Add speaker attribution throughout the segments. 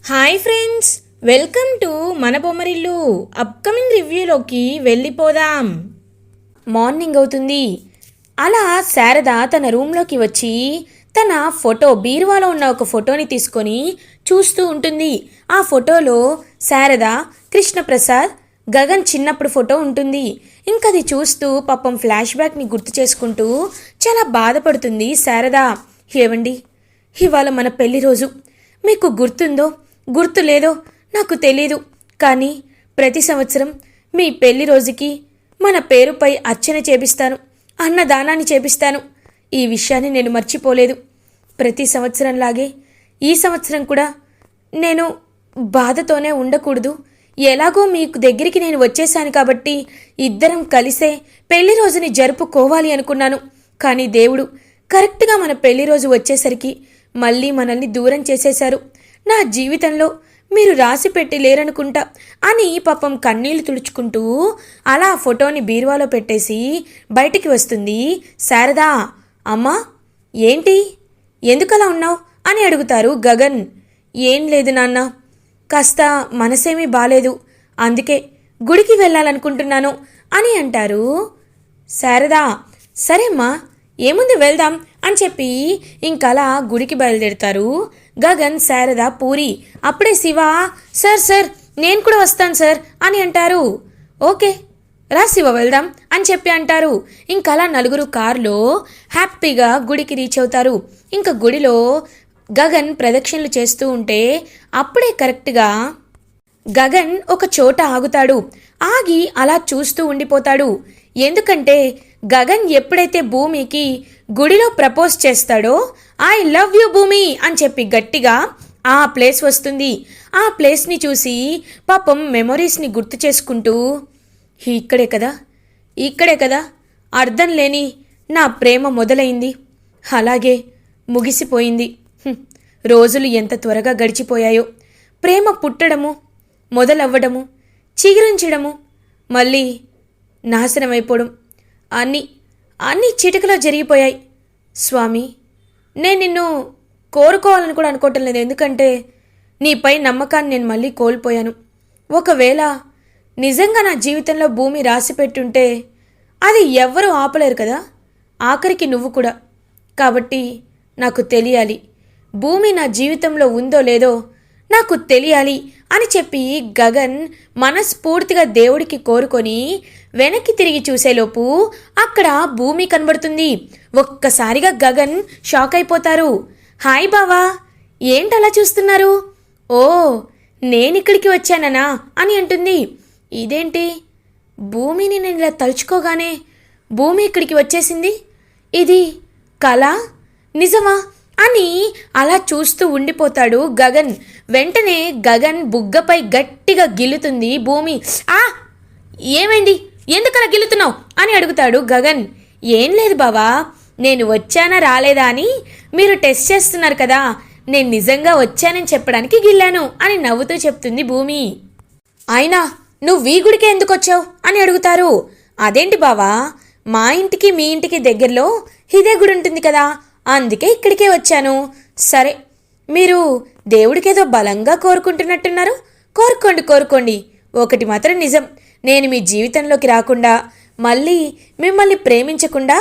Speaker 1: Hi friends, welcome to మన Bommarillu. Upcoming రివ్యూలోకి వెళ్ళిపోదాం. Morning అవుతుంది. అలా శారద తన రూమ్లోకి వచ్చి తన ఫోటో బీరువాలో ఉన్న ఒక ఫోటోని తీసుకొని చూస్తూ ఉంటుంది. ఆ ఫోటోలో శారద, కృష్ణప్రసాద్, గగన్ చిన్నప్పుడు ఫోటో ఉంటుంది. ఇంకది చూస్తూ పాపం ఫ్లాష్ బ్యాక్ని గుర్తు చేసుకుంటూ చాలా బాధపడుతుంది శారద. ఏవండి, ఇవాళ మన పెళ్లి రోజు. మీకు గుర్తుందో గుర్తు లేదో నాకు తెలీదు, కానీ ప్రతి సంవత్సరం మీ పెళ్లి రోజుకి మన పేరుపై అర్చన చేపిస్తాను, అన్నదానాన్ని చేపిస్తాను. ఈ విషయాన్ని నేను మర్చిపోలేదు. ప్రతి సంవత్సరంలాగే ఈ సంవత్సరం కూడా నేను బాధతోనే ఉండకూడదు. ఎలాగో మీకు దగ్గరికి నేను వచ్చేసాను కాబట్టి ఇద్దరం కలిసే పెళ్లి రోజుని జరుపుకోవాలి అనుకున్నాను. కానీ దేవుడు కరెక్ట్గా మన పెళ్లి రోజు వచ్చేసరికి మళ్ళీ మనల్ని దూరం చేసేశారు. నా జీవితంలో మీరు రాసి పెట్టి లేరనుకుంటా అని పాపం కన్నీళ్లు తుడుచుకుంటూ అలా ఫోటోని బీరువాలో పెట్టేసి బయటికి వస్తుంది శారదా. అమ్మా, ఏంటి, ఎందుకలా ఉన్నావు అని అడుగుతారు గగన్. ఏం లేదు నాన్న, కాస్త మనసేమీ బాలేదు, అందుకే గుడికి వెళ్ళాలనుకుంటున్నాను అని అంటారు. శారదా, సరేమ్మా, ఏముంది వెళ్దాం అని చెప్పి ఇంకలా గుడికి బయలుదేరుతారు గగన్, శారద, పూరి. అప్పుడే శివ, సార్ సార్ నేను కూడా వస్తాను సార్ అని అంటారు. ఓకే రా శివ, వెళ్దాం అని చెప్పి అంటారు. ఇంకలా నలుగురు కారులో హ్యాపీగా గుడికి రీచ్ అవుతారు. ఇంకా గుడిలో గగన్ ప్రదక్షిణలు చేస్తూ ఉంటే అప్పుడే కరెక్ట్గా గగన్ ఒక చోట ఆగుతాడు. ఆగి అలా చూస్తూ ఉండిపోతాడు. ఎందుకంటే గగన్ ఎప్పుడైతే భూమికి గుడిలో ప్రపోజ్ చేస్తాడో ఐ లవ్ యూ భూమి అని చెప్పి గట్టిగా ఆ ప్లేస్ వస్తుంది. ఆ ప్లేస్ని చూసి పాపం మెమొరీస్ని గుర్తు చేసుకుంటూ ఇక్కడే కదా అర్థం లేని నా ప్రేమ మొదలైంది, అలాగే ముగిసిపోయింది. రోజులు ఎంత త్వరగా గడిచిపోయాయో. ప్రేమ పుట్టడము, మొదలవ్వడము, చిగురించడము, మళ్ళీ నాశనమైపోవడం అన్నీ చిటికలో జరిగిపోయాయి. స్వామి, నేను నిన్ను కోరుకోవాలని కూడా అనుకోవటం లేదు, ఎందుకంటే నీపై నమ్మకాన్ని నేను మళ్ళీ కోల్పోయాను. ఒకవేళ నిజంగా నా జీవితంలో భూమి రాసి పెట్టుంటే అది ఎవ్వరూ ఆపలేరు కదా, ఆఖరికి నువ్వు కూడా. కాబట్టి నాకు తెలియాలి, భూమి నా జీవితంలో ఉందో లేదో నాకు తెలియాలి అని చెప్పి గగన్ మనస్ఫూర్తిగా దేవుడికి కోరుకొని వెనక్కి తిరిగి చూసేలోపు అక్కడ భూమి కనబడుతుంది. ఒక్కసారిగా గగన్ షాక్ అయిపోతారు. హాయ్ బావా, ఏంటలా చూస్తున్నారు? ఓ, నేనిక్కడికి వచ్చాననా అని అంటుంది. ఇదేంటి, భూమిని నేను ఇలా తలుచుకోగానే భూమి ఇక్కడికి వచ్చేసింది, ఇది కళ నిజమా అని అలా చూస్తూ ఉండిపోతాడు గగన్. వెంటనే గగన్ బుగ్గపై గట్టిగా గిల్లుతుంది భూమి. ఆ, ఏమైంది, ఎందుకలా గిల్లుతున్నావు అని అడుగుతాడు గగన్. ఏం లేదు బావా, నేను వచ్చానా రాలేదా అని మీరు టెస్ట్ చేస్తున్నారు కదా, నేను నిజంగా వచ్చానని చెప్పడానికి గిల్లాను అని నవ్వుతూ చెప్తుంది భూమి. అయినా నువ్వు ఈ గుడికే ఎందుకు వచ్చావు అని అడుగుతారు. అదేంటి బావా, మా ఇంటికి మీ ఇంటికి దగ్గరలో ఇదే గుడి ఉంటుంది కదా, అందుకే ఇక్కడికే వచ్చాను. సరే, మీరు దేవుడికేదో బలంగా కోరుకుంటున్నట్టున్నారు, కోరుకోండి. ఒకటి మాత్రం నిజం, నేను మీ జీవితంలోకి రాకుండా మళ్ళీ మిమ్మల్ని ప్రేమించకుండా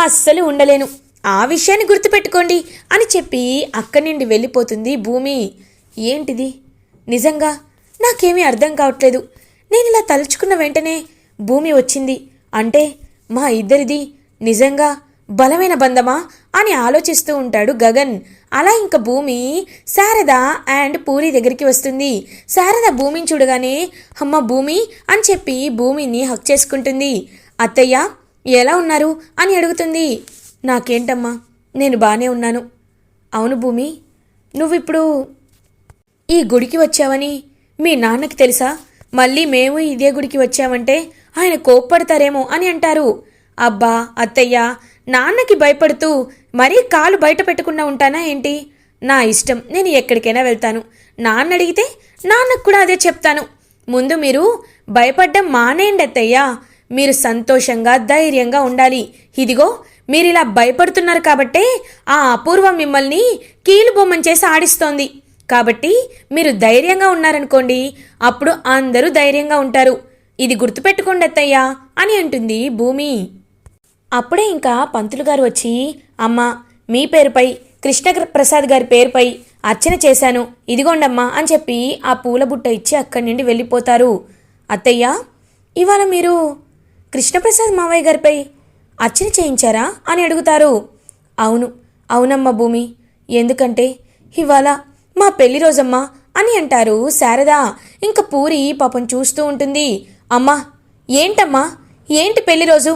Speaker 1: అస్సలు ఉండలేను, ఆ విషయాన్ని గుర్తుపెట్టుకోండి అని చెప్పి అక్కడి నుండి వెళ్ళిపోతుంది భూమి. ఏంటిది, నిజంగా నాకేమీ అర్థం కావట్లేదు. నేను ఇలా తలుచుకున్న వెంటనే భూమి వచ్చింది అంటే మా ఇద్దరిది నిజంగా బలమైన బంధమా అని ఆలోచిస్తూ ఉంటాడు గగన్. అలా ఇంక భూమి శారద అండ్ పూరి దగ్గరికి వస్తుంది. శారద భూమిని చూడగానే అమ్మ భూమి అని చెప్పి భూమిని హక్ చేసుకుంటుంది. అత్తయ్య ఎలా ఉన్నారు అని అడుగుతుంది. నాకేంటమ్మా, నేను బాగానే ఉన్నాను. అవును భూమి, నువ్విప్పుడు ఈ గుడికి వచ్చావని మీ నాన్నకి తెలుసా? మళ్ళీ మేము ఇదే గుడికి వచ్చామంటే ఆయన కోప్పడతారేమో అని అంటారు. అబ్బా అత్తయ్య, నాన్నకి భయపడుతూ మరీ కాలు బయట పెట్టకుండా ఉంటానా ఏంటి? నా ఇష్టం, నేను ఎక్కడికైనా వెళ్తాను. నాన్న అడిగితే నాన్నకు కూడా అదే చెప్తాను. ముందు మీరు భయపడ్డం మానేయండి అత్తయ్య, మీరు సంతోషంగా ధైర్యంగా ఉండాలి. ఇదిగో మీరిలా భయపడుతున్నారు కాబట్టే ఆ అపూర్వ మిమ్మల్ని కీలు బొమ్మని చేసి ఆడిస్తోంది. కాబట్టి మీరు ధైర్యంగా ఉన్నారనుకోండి, అప్పుడు అందరూ ధైర్యంగా ఉంటారు. ఇది గుర్తుపెట్టుకోండి అత్తయ్య అని అంటుంది భూమి. అప్పుడే ఇంకా పంతులు గారు వచ్చి, అమ్మ మీ పేరుపై కృష్ణప్రసాద్ గారి పేరుపై అర్చన చేశాను, ఇదిగోండమ్మా అని చెప్పి ఆ పూల బుట్ట ఇచ్చి అక్కడి నుండి వెళ్ళిపోతారు. అత్తయ్య, ఇవాళ మీరు కృష్ణప్రసాద్ మావయ్య గారిపై అర్చన చేయించారా అని అడుగుతారు. అవునమ్మా భూమి, ఎందుకంటే ఇవాళ మా పెళ్లి రోజమ్మా అని అంటారు శారద. ఇంక పూరి పాపం చూస్తూ ఉంటుంది. అమ్మా ఏంటమ్మా, ఏంటి పెళ్లి రోజు?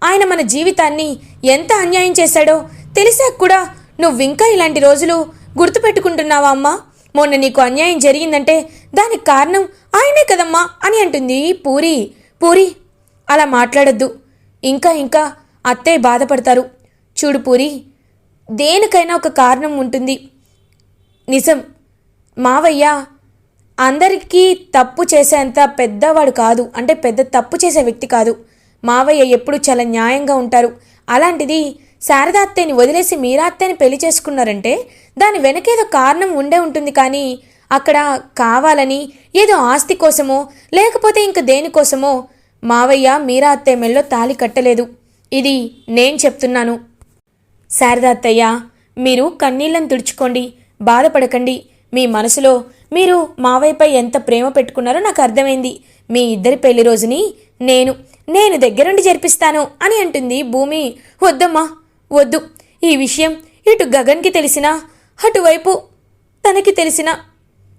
Speaker 1: ఆయన మన జీవితాన్ని ఎంత అన్యాయం చేశాడో తెలిసాక కూడా నువ్వింకా ఇలాంటి రోజులు గుర్తుపెట్టుకుంటున్నావా అమ్మా? మొన్న నీకు అన్యాయం జరిగిందంటే దానికి కారణం ఆయనే కదమ్మా అని అంటుంది పూరి అలా మాట్లాడద్దు, ఇంకా అత్తయ్య బాధపడతారు. చూడు పూరి, దేనికైనా ఒక కారణం ఉంటుంది. నిజం, మావయ్య అందరికీ తప్పు చేసేంత పెద్దవాడు కాదు, అంటే పెద్ద తప్పు చేసే వ్యక్తి కాదు. మావయ్య ఎప్పుడు చాలా న్యాయంగా ఉంటారు. అలాంటిది శారదా అత్తయ్యని వదిలేసి మీరా అత్తయ్యని పెళ్లి చేసుకున్నారంటే దాని వెనకేదో కారణం ఉండే ఉంటుంది. కానీ అక్కడ కావాలని ఏదో ఆస్తి కోసమో లేకపోతే ఇంక దేనికోసమో మావయ్య మీరా అత్తయ్య మెల్లో తాళి కట్టలేదు. ఇది నేను చెప్తున్నాను. శారదా అత్తయ్య, మీరు కన్నీళ్లను తుడుచుకోండి, బాధపడకండి. మీ మనసులో మీరు మావయ్యపై ఎంత ప్రేమ పెట్టుకున్నారో నాకు అర్థమైంది. మీ ఇద్దరి పెళ్లి రోజుని నేను దగ్గరుండి జరిపిస్తాను అని అంటుంది భూమి. వద్దమ్మా వద్దు, ఈ విషయం ఇటు గగన్కి తెలిసినా అటువైపు తనకి తెలిసినా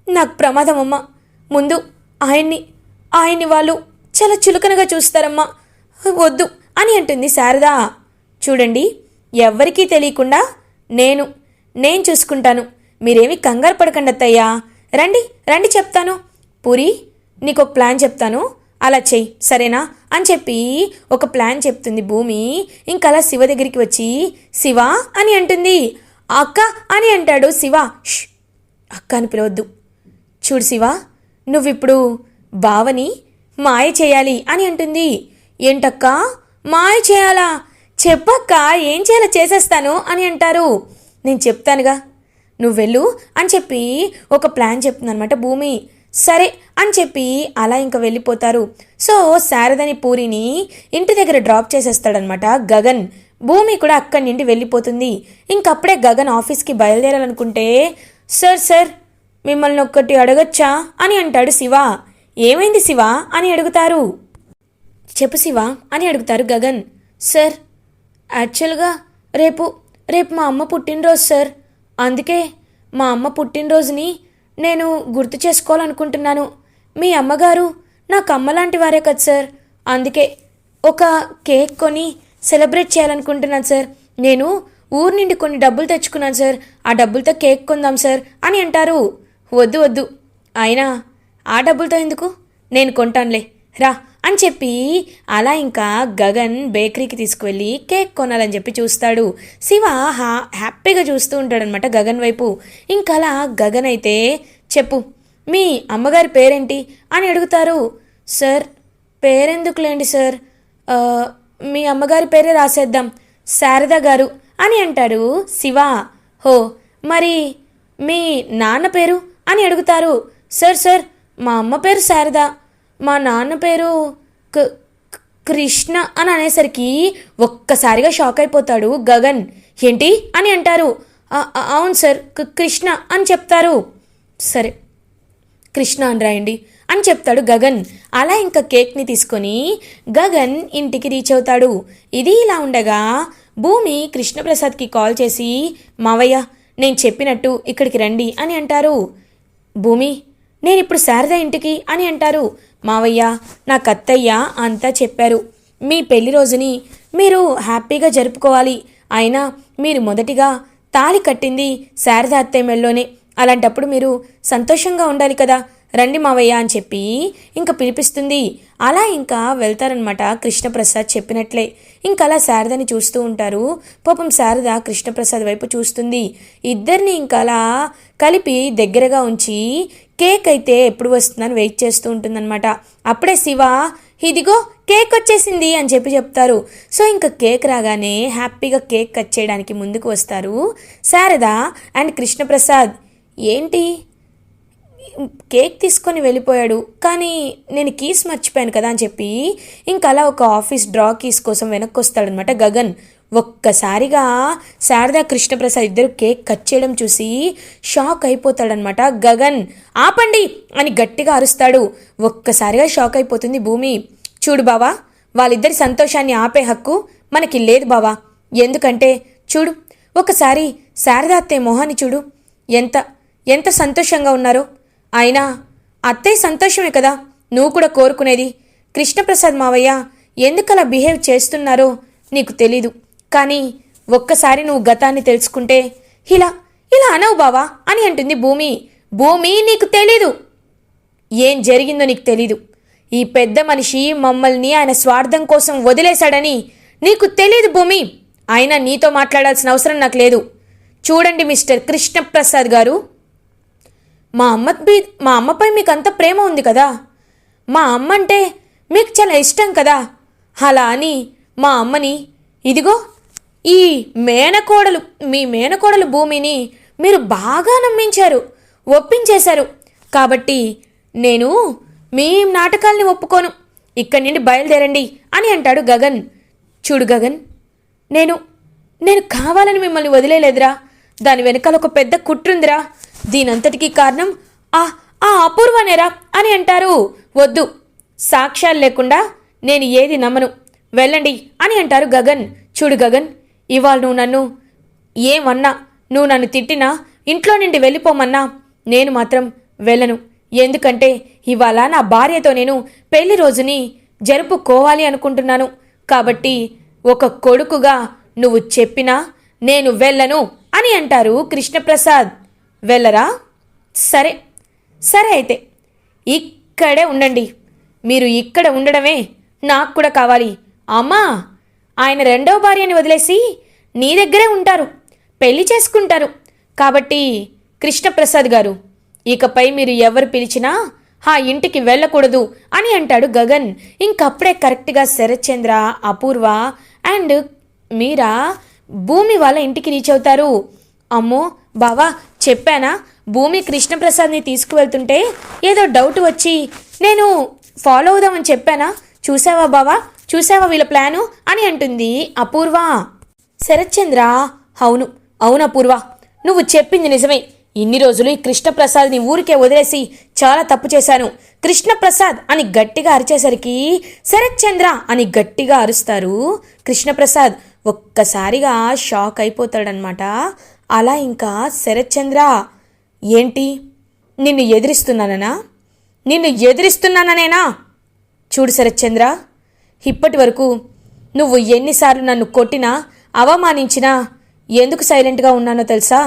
Speaker 1: నాకు ప్రమాదమమ్మా. ముందు ఆయన్ని వాళ్ళు చాలా చులకనగా చూస్తారమ్మా, వద్దు అని అంటుంది శారద. చూడండి, ఎవ్వరికీ తెలియకుండా నేను చూసుకుంటాను. మీరేమి కంగారు పడకండి అత్తయ్యా. రండి చెప్తాను. పూరి, నీకు ఒక ప్లాన్ చెప్తాను, అలా చెయ్యి సరేనా అని చెప్పి ఒక ప్లాన్ చెప్తుంది భూమి. ఇంకలా శివ దగ్గరికి వచ్చి శివ అని అంటుంది. అక్క అని అంటాడు శివ. అక్క అని పిలవద్దు. చూడు శివ, నువ్విప్పుడు బావని మాయ చేయాలి అని అంటుంది. ఏంటక్క మాయ చేయాలా? చెప్పక్క, ఏం చేయాలో చేసేస్తాను అని అంటారు. నేను చెప్తానుగా, నువ్వెళ్ళు అని చెప్పి ఒక ప్లాన్ చెప్తుందనమాట భూమి. సరే అని చెప్పి అలా ఇంకా వెళ్ళిపోతారు. సో శారదని పూరిని ఇంటి దగ్గర డ్రాప్ చేసేస్తాడనమాట గగన్. భూమి కూడా అక్కడి నుండి వెళ్ళిపోతుంది. ఇంకప్పుడే గగన్ ఆఫీస్కి బయలుదేరాలనుకుంటే, సార్ మిమ్మల్ని ఒక్కటి అడగచ్చా అని అంటాడు శివ. ఏమైంది శివ అని అడుగుతారు. చెప్పు శివ అని అడుగుతారు గగన్. సార్, యాక్చువల్గా రేపు మా అమ్మ పుట్టినరోజు సార్. అందుకే మా అమ్మ పుట్టినరోజుని నేను గుర్తు చేసుకోవాలనుకుంటున్నాను. మీ అమ్మగారు నాకు అమ్మలాంటి వారే కదా సార్. అందుకే ఒక కేక్ కొని సెలబ్రేట్ చేయాలనుకుంటున్నాను సార్. నేను ఊరు నుండి కొన్ని డబ్బులు తెచ్చుకున్నాను సార్. ఆ డబ్బులతో కేక్ కొందాం సార్ అని అంటారు. వద్దు, అయినా ఆ డబ్బులతో ఎందుకు, నేను కొంటానులే రా అని చెప్పి అలా ఇంకా గగన్ బేకరీకి తీసుకువెళ్ళి కేక్ కొనాలని చెప్పి చూస్తాడు. శివ హ్యాపీగా చూస్తూ ఉంటాడనమాట గగన్ వైపు. ఇంకలా గగన్ అయితే, చెప్పు మీ అమ్మగారి పేరేంటి అని అడుగుతారు. సార్, పేరెందుకులేండి సార్, మీ అమ్మగారి పేరే రాసేద్దాం, శారద గారు అని అంటాడు శివ. హో, మరి మీ నాన్న పేరు అని అడుగుతారు. సార్, మా అమ్మ పేరు శారద, మా నాన్న పేరు కృష్ణ అని అనేసరికి ఒక్కసారిగా షాక్ అయిపోతాడు గగన్. ఏంటి అని అంటారు. అవును సార్, కృష్ణ అని చెప్తారు. సరే, కృష్ణ అని రాయండి అని చెప్తాడు గగన్. అలా ఇంకా కేక్ని తీసుకొని గగన్ ఇంటికి రీచ్ అవుతాడు. ఇది ఇలా ఉండగా భూమి కృష్ణప్రసాద్కి కాల్ చేసి, మావయ్య నేను చెప్పినట్టు ఇక్కడికి రండి అని అంటారు. భూమి, నేనిప్పుడు శారద ఇంటికి అని అంటారు. మావయ్య, నాకు అత్తయ్య అంతా చెప్పారు. మీ పెళ్లి రోజుని మీరు హ్యాపీగా జరుపుకోవాలి. అయినా మీరు మొదటిగా తాళి కట్టింది శారద అత్తయ్య మెల్లోనే. అలాంటప్పుడు మీరు సంతోషంగా ఉండాలి కదా, రండి మావయ్య అని చెప్పి ఇంకా పిలిపిస్తుంది. అలా ఇంకా వెళ్తారనమాట కృష్ణప్రసాద్ చెప్పినట్లే. ఇంకలా శారదని చూస్తూ ఉంటారు. పాపం శారద కృష్ణప్రసాద్ వైపు చూస్తుంది. ఇద్దరిని ఇంకలా కలిపి దగ్గరగా ఉంచి కేక్ అయితే ఎప్పుడు వస్తుందని వెయిట్ చేస్తూ ఉంటుందన్నమాట. అప్పుడే శివ, ఇదిగో కేక్ వచ్చేసింది అని చెప్పి చెప్తారు. సో ఇంకా కేక్ రాగానే హ్యాపీగా కేక్ కట్ చేయడానికి ముందుకు వస్తారు శారద అండ్ కృష్ణప్రసాద్. ఏంటి కేక్ తీసుకొని వెళ్ళిపోయాడు, కానీ నేను కీస్ మర్చిపోయాను కదా అని చెప్పి ఇంకా అలా ఒక ఆఫీస్ డ్రా కీస్ కోసం వెనక్కి వస్తాడనమాట గగన్. ఒక్కసారిగా శారదా కృష్ణప్రసాద్ ఇద్దరు కేక్ కట్ చేయడం చూసి షాక్ అయిపోతాడనమాట. గగన్ ఆపండి అని గట్టిగా అరుస్తాడు. ఒక్కసారిగా షాక్ అయిపోతుంది భూమి. చూడు బావా, వాళ్ళిద్దరి సంతోషాన్ని ఆపే హక్కు మనకి లేదు బావా. ఎందుకంటే చూడు, ఒకసారి శారదా అత్తయ్య మొహాన్ని చూడు, ఎంత ఎంత సంతోషంగా ఉన్నారో. అయినా అత్తయ్య సంతోషమే కదా నువ్వు కూడా కోరుకునేది. కృష్ణప్రసాద్ మావయ్య ఎందుకలా బిహేవ్ చేస్తున్నారో నీకు తెలీదు, కానీ ఒక్కసారి నువ్వు గతాన్ని తెలుసుకుంటే ఇలా ఇలా అనవు బావా అని అంటుంది భూమి. భూమి, నీకు తెలీదు, ఏం జరిగిందో నీకు తెలీదు. ఈ పెద్ద మనిషి మమ్మల్ని ఆయన స్వార్థం కోసం వదిలేశాడని నీకు తెలీదు భూమి. అయినా నీతో మాట్లాడాల్సిన అవసరం నాకు లేదు. చూడండి మిస్టర్ కృష్ణప్రసాద్ గారు, మా అమ్మపై మీకు అంత ప్రేమ ఉంది కదా, మా అమ్మ అంటే మీకు చాలా ఇష్టం కదా. అలా అని మా అమ్మని ఇదిగో ఈ మీ మేనకోడలు భూమిని మీరు బాగా నమ్మించారు, ఒప్పించేశారు. కాబట్టి నేను మీ నాటకాల్ని ఒప్పుకోను, ఇక్కడి నుండి బయలుదేరండి అని అంటాడు గగన్. చూడు గగన్, నేను కావాలని మిమ్మల్ని వదిలేలేదురా. దాని వెనకాల ఒక పెద్ద కుట్రుందిరా. దీనంతటికీ కారణం ఆ అపూర్వనేరా అని అంటారు. వద్దు, సాక్ష్యాలు లేకుండా నేను ఏది నమ్మను, వెళ్ళండి అని అంటారు గగన్. చూడు గగన్, ఇవాళ నువ్వు నన్ను ఏమన్నా, నువ్వు నన్ను తిట్టినా, ఇంట్లో నుండి వెళ్ళిపోమన్నా నేను మాత్రం వెళ్ళను. ఎందుకంటే ఇవాళ నా భార్యతో నేను పెళ్లి రోజుని జరుపుకోవాలి అనుకుంటున్నాను. కాబట్టి ఒక కొడుకుగా నువ్వు చెప్పినా నేను వెళ్ళను అని అంటారు కృష్ణప్రసాద్. వెళ్ళరా? సరే సరే, అయితే ఇక్కడే ఉండండి. మీరు ఇక్కడ ఉండడమే నాకు కూడా కావాలి. అమ్మా, ఆయన రెండవ భార్యని వదిలేసి నీ దగ్గరే ఉంటారు, పెళ్లి చేసుకుంటారు. కాబట్టి కృష్ణప్రసాద్ గారు, ఇకపై మీరు ఎవరు పిలిచినా ఆ ఇంటికి వెళ్ళకూడదు అని అంటాడు గగన్. ఇంకప్పుడే కరెక్ట్గా శరత్చంద్ర, అపూర్వ అండ్ మీరా భూమి వాళ్ళ ఇంటికి రీచ్ అవుతారు. అమ్మో బావా, చెప్పానా భూమి కృష్ణప్రసాద్ని తీసుకువెళ్తుంటే ఏదో డౌట్ వచ్చి నేను ఫాలో అవుదామని చెప్పానా? చూసావా బావా, చూసావా వీళ్ళ ప్లాను అని అంటుంది అపూర్వ. శరత్చంద్ర, అవును అవును అపూర్వ, నువ్వు చెప్పింది నిజమే. ఇన్ని రోజులు ఈ కృష్ణప్రసాద్ని ఊరికే వదిలేసి చాలా తప్పు చేశాను. కృష్ణప్రసాద్ అని గట్టిగా అరిచేసరికి శరత్చంద్ర అని గట్టిగా అరుస్తారు కృష్ణప్రసాద్. ఒక్కసారిగా షాక్ అయిపోతాడనమాట. అలా ఇంకా శరత్చంద్ర, ఏంటి నిన్ను ఎదిరిస్తున్నాననేనా? చూడు శరత్చంద్ర, ఇప్పటి వరకు నువ్వు ఎన్నిసార్లు నన్ను కొట్టినా, అవమానించినా ఎందుకు సైలెంట్గా ఉన్నానో తెలుసా?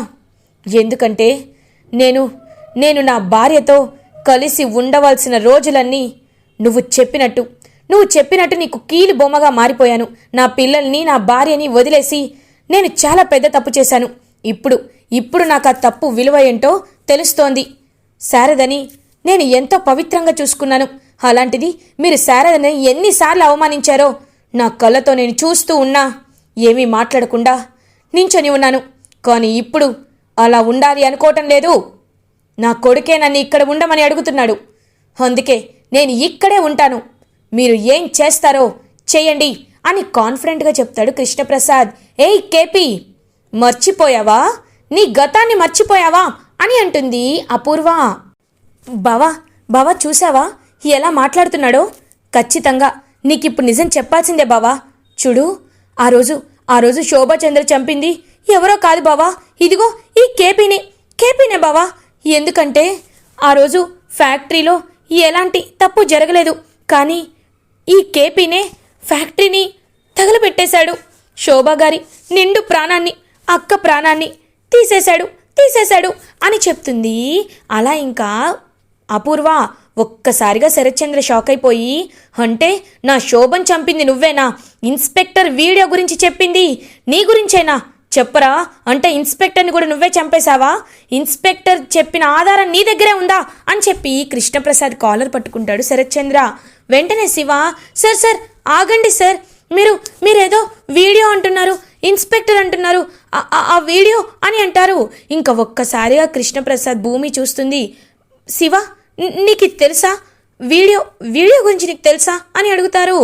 Speaker 1: ఎందుకంటే నేను నా భార్యతో కలిసి ఉండవలసిన రోజులన్నీ నువ్వు చెప్పినట్టు నీకు కీలు బొమ్మగా మారిపోయాను. నా పిల్లల్ని, నా భార్యని వదిలేసి నేను చాలా పెద్ద తప్పు చేశాను. ఇప్పుడు నాకు ఆ తప్పు విలువ ఏంటో తెలుస్తోంది. శారదని నేను ఎంతో పవిత్రంగా చూసుకున్నాను. అలాంటిది మీరు శారదని ఎన్నిసార్లు అవమానించారో నా కళ్ళతో నేను చూస్తూ ఉన్నా, ఏమీ మాట్లాడకుండా నించొని ఉన్నాను. కానీ ఇప్పుడు అలా ఉండాలి అనుకోవటం లేదు. నా కొడుకే నన్ను ఇక్కడ ఉండమని అడుగుతున్నాడు. అందుకే నేను ఇక్కడే ఉంటాను. మీరు ఏం చేస్తారో చేయండి అని కాన్ఫిడెంట్గా చెప్తాడు కృష్ణప్రసాద్. ఏయ్ కేపీ, మర్చిపోయావా? నీ గతాన్ని మర్చిపోయావా అని అంటుంది అపూర్వ. బావా చూసావా ఎలా మాట్లాడుతున్నాడో? ఖచ్చితంగా నీకిప్పుడు నిజం చెప్పాల్సిందే బావా. చూడు, ఆ రోజు శోభాచంద్ర చంపింది ఎవరో కాదు బావా, ఇదిగో ఈ కేపీనే బావా. ఎందుకంటే ఆ రోజు ఫ్యాక్టరీలో ఎలాంటి తప్పు జరగలేదు, కానీ ఈ కేపీనే ఫ్యాక్టరీని తగలబెట్టేశాడు. శోభా గారి నిండు ప్రాణాన్ని, అక్క ప్రాణాన్ని తీసేశాడు అని చెప్తుంది. అలా ఇంకా అపూర్వ ఒక్కసారిగా శరత్చంద్ర షాక్ అయిపోయి, అంటే నా శోభను చంపింది నువ్వేనా? ఇన్స్పెక్టర్ వీడియో గురించి చెప్పింది నీ గురించేనా? చెప్పరా, అంటే ఇన్స్పెక్టర్ని కూడా నువ్వే చంపేశావా? ఇన్స్పెక్టర్ చెప్పిన ఆధారం నీ దగ్గరే ఉందా అని చెప్పి కృష్ణప్రసాద్ కాలర్ పట్టుకుంటాడు శరత్చంద్ర. వెంటనే శివ, సార్ ఆగండి సార్, మీరేదో వీడియో అంటున్నారు, ఇన్స్పెక్టర్ అంటున్నారు, ఆ వీడియో అని అంటారు. ఇంకా ఒక్కసారిగా కృష్ణప్రసాద్ భూమి చూస్తుంది. శివ, నీకు ఇది తెలుసా? వీడియో గురించి నీకు తెలుసా అని అడుగుతారు.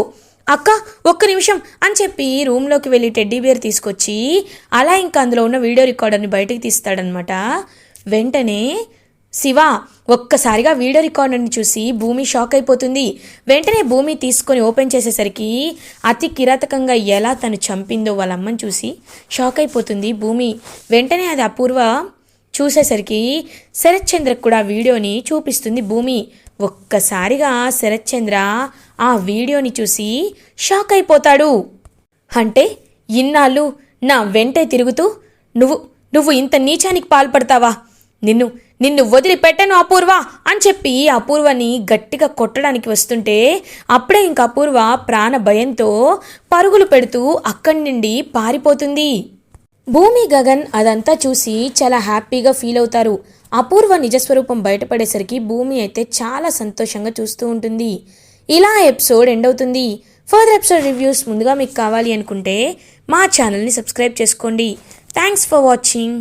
Speaker 1: అక్క ఒక్క నిమిషం అని చెప్పి రూమ్లోకి వెళ్ళి టెడ్డీ బేర్ తీసుకొచ్చి అలా ఇంకా అందులో ఉన్న వీడియో రికార్డర్ని బయటకు తీస్తాడనమాట. వెంటనే శివ ఒక్కసారిగా వీడియో రికార్డర్ని చూసి భూమి షాక్ అయిపోతుంది. వెంటనే భూమి తీసుకొని ఓపెన్ చేసేసరికి అతి కిరాతకంగా ఎలా తను చంపిందో వాళ్ళ అమ్మని చూసి షాక్ అయిపోతుంది భూమి. వెంటనే అది అపూర్వ చూసేసరికి శరత్ చంద్రకు కూడా వీడియోని చూపిస్తుంది భూమి. ఒక్కసారిగా శరత్ చంద్ర ఆ వీడియోని చూసి షాక్ అయిపోతాడు. అంటే ఇన్నాళ్ళు నా వెంటే తిరుగుతూ నువ్వు ఇంత నీచానికి పాల్పడతావా? నిన్ను వదిలిపెట్టను అపూర్వ అని చెప్పి అపూర్వని గట్టిగా కొట్టడానికి వస్తుంటే అప్పుడే ఇంక అపూర్వ ప్రాణ భయంతో పరుగులు పెడుతూ అక్కడి నుండి పారిపోతుంది. భూమి, గగన్ అదంతా చూసి చాలా హ్యాపీగా ఫీల్ అవుతారు. అపూర్వ నిజస్వరూపం బయటపడేసరికి భూమి అయితే చాలా సంతోషంగా చూస్తూ ఉంటుంది. ఇలా ఎపిసోడ్ ఎండ్ అవుతుంది. ఫర్దర్ ఎపిసోడ్ రివ్యూస్ ముందుగా మీకు కావాలి అనుకుంటే మా ఛానల్ని సబ్స్క్రైబ్ చేసుకోండి. Thanks for watching.